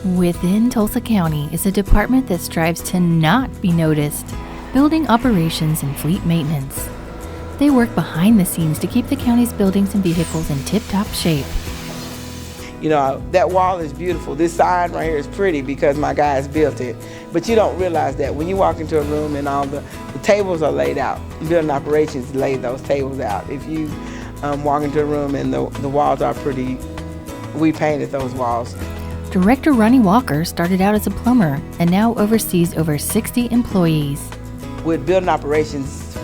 Within Tulsa County is a department that strives to not be noticed, building operations and fleet maintenance. They work behind the scenes to keep the county's buildings and vehicles in tip-top shape. You know, that wall is beautiful. This sign right here is pretty because my guys built it. But you don't realize that when you walk into a room and all the tables are laid out. Building operations lay those tables out. If you walk into a room and the walls are pretty, we painted those walls. Director Ronnie Walker started out as a plumber and now oversees over 60 employees. With building operations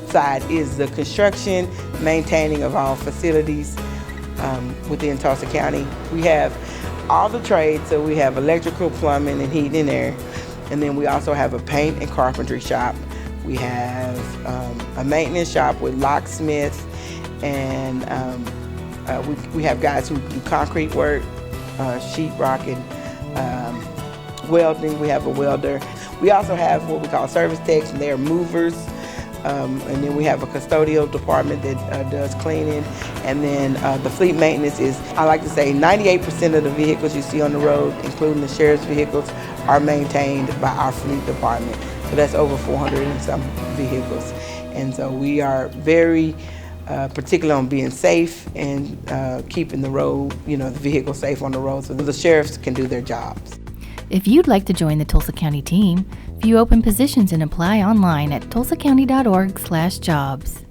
side is the construction, maintaining of all facilities within Tulsa County. We have all the trades, so we have electrical, plumbing, and heating and air. And then we also have a paint and carpentry shop. We have a maintenance shop with locksmith, and we have guys who do concrete work, sheetrock, and welding. We have a welder. We also have what we call service techs, and they're movers. And then we have a custodial department that does cleaning. And then the fleet maintenance is, I like to say, 98% of the vehicles you see on the road, including the sheriff's vehicles, are maintained by our fleet department. So that's over 400 and some vehicles. And so we are very particular on being safe and keeping the road, the vehicle safe on the road so the sheriffs can do their jobs. If you'd like to join the Tulsa County team, view open positions and apply online at tulsacounty.org/jobs.